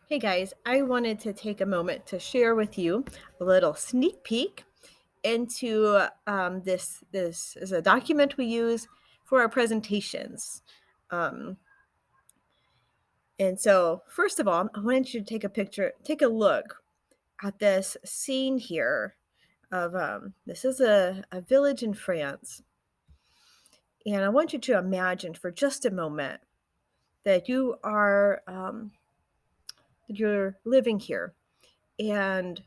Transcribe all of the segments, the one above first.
Hey guys, I wanted to take a moment to share with you a little sneak peek into this is a document we use for our presentations. Um, and so, first of all, I wanted you to take a look at this scene here of this is a village in France, and I want you to imagine for just a moment that you're living here and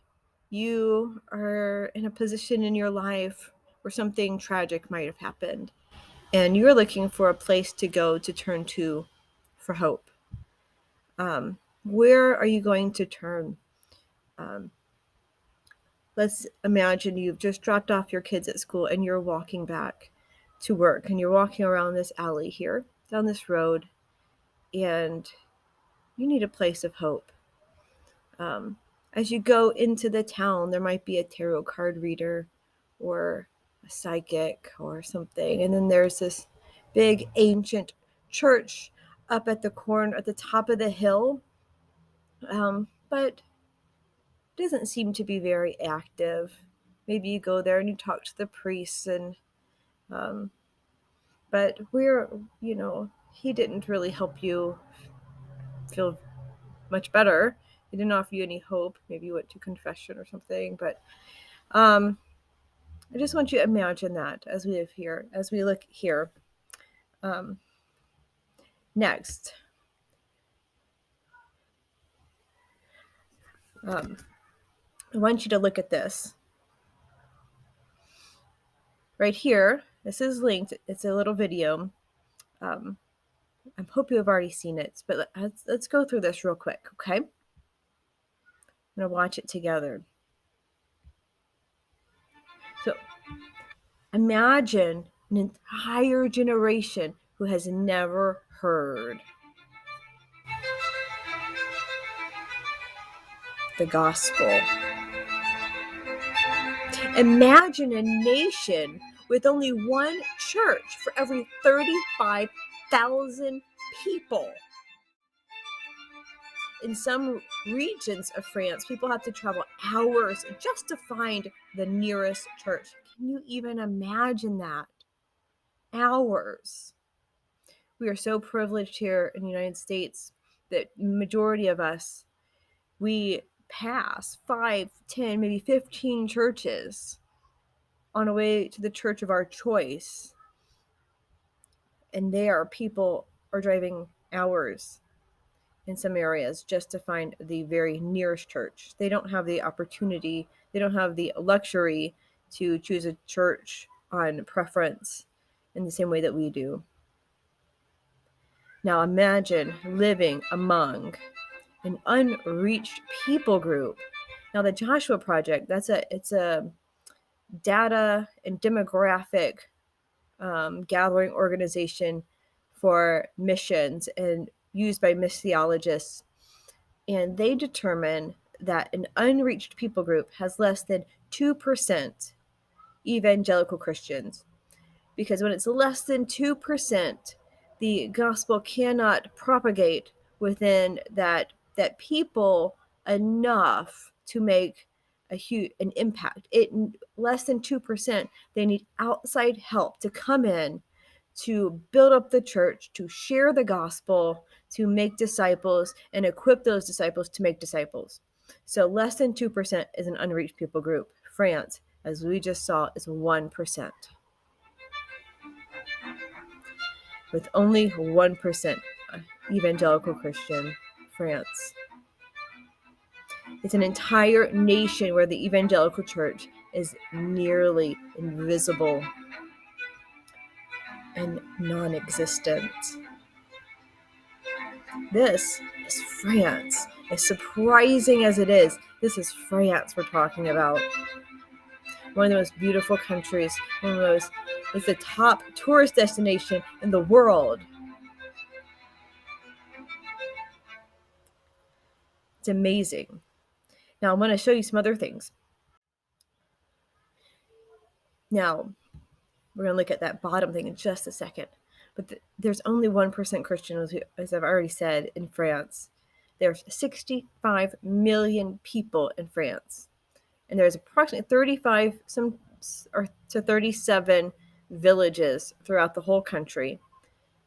you are in a position in your life where something tragic might have happened and you're looking for a place to go to turn to for hope. Where are you going to turn? Um, let's imagine you've just dropped off your kids at school and you're walking back to work and you're walking around this alley here, down this road, and you need a place of hope. Um, as you go into the town, there might be a tarot card reader or a psychic or something. And then there's this big ancient church up at the corner, at the top of the hill, but doesn't seem to be very active. Maybe you go there and you talk to the priests, and um, but he didn't really help you feel much better. He didn't offer you any hope. Maybe you went to confession or something, but um, I just want you to imagine that as we look here. Um, next, um, I want you to look at this right here. This is linked. It's a little video. Um, I hope you have already seen it, but let's go through this real quick, okay? I'm gonna watch it together. So imagine an entire generation who has never heard the gospel. Imagine a nation with only one church for every 35,000 people. In some regions of France, people have to travel hours just to find the nearest church. Can you even imagine that? Hours. We are so privileged here in the United States that the majority of us, we pass 5, 10, maybe 15 churches on a way to the church of our choice. And there, people are driving hours in some areas just to find the very nearest church. They don't have the opportunity, they don't have the luxury to choose a church on preference in the same way that we do. Now imagine living among an unreached people group. Now the Joshua Project, it's a data and demographic gathering organization for missions and used by missiologists. And they determine that an unreached people group has less than 2% evangelical Christians. Because when it's less than 2%, the gospel cannot propagate within that people enough to make an impact. Less than 2%, they need outside help to come in to build up the church, to share the gospel, to make disciples, and equip those disciples to make disciples. So less than 2% is an unreached people group. France, as we just saw, is 1%. With only 1% evangelical Christian France. It's an entire nation where the evangelical church is nearly invisible and non-existent. This is France. As surprising as it is, this is France we're talking about. One of the most beautiful countries, it's the top tourist destination in the world. It's amazing. Now I'm going to show you some other things. Now, we're going to look at that bottom thing in just a second. But there's only 1% Christian, as I've already said, in France. There's 65 million people in France, and there's approximately 35 to 37 villages throughout the whole country,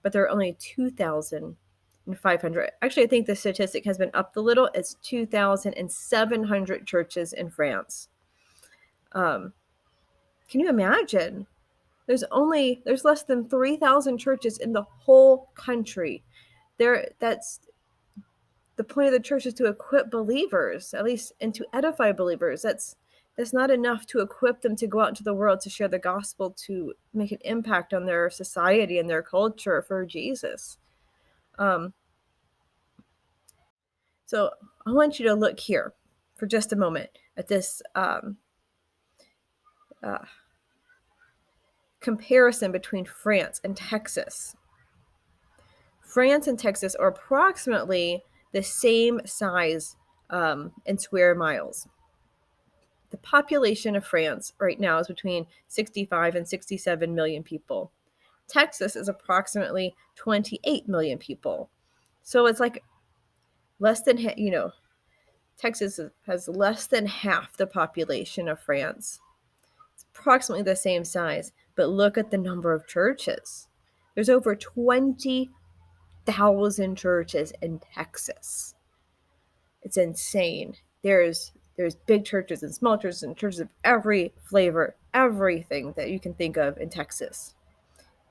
but there are only 2,500. Actually, I think the statistic has been upped a little. It's 2,700 churches in France. Can you imagine? There's less than 3,000 churches in the whole country. That's the point of the church, is to equip believers, at least, and to edify believers. That's not enough to equip them to go out into the world to share the gospel, to make an impact on their society and their culture for Jesus. So I want you to look here for just a moment at this comparison between France and Texas. France and Texas are approximately the same size in square miles. The population of France right now is between 65 and 67 million people. Texas is approximately 28 million people. So it's like less than, Texas has less than half the population of France. It's approximately the same size, but look at the number of churches. There's over 20,000 churches in Texas. It's insane. There's big churches and small churches and churches of every flavor, everything that you can think of in Texas.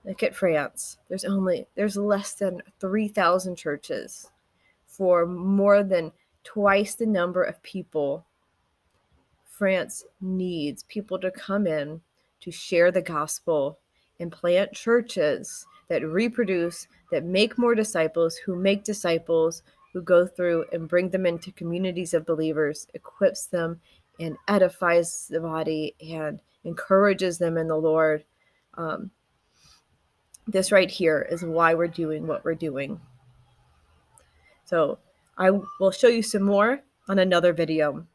Look at France. There's less than 3,000 churches for more than twice the number of people. France needs people to come in to share the gospel and plant churches that reproduce, that make more disciples, who make disciples, who go through and bring them into communities of believers, equips them and edifies the body and encourages them in the Lord. This right here is why we're doing what we're doing. So I will show you some more on another video.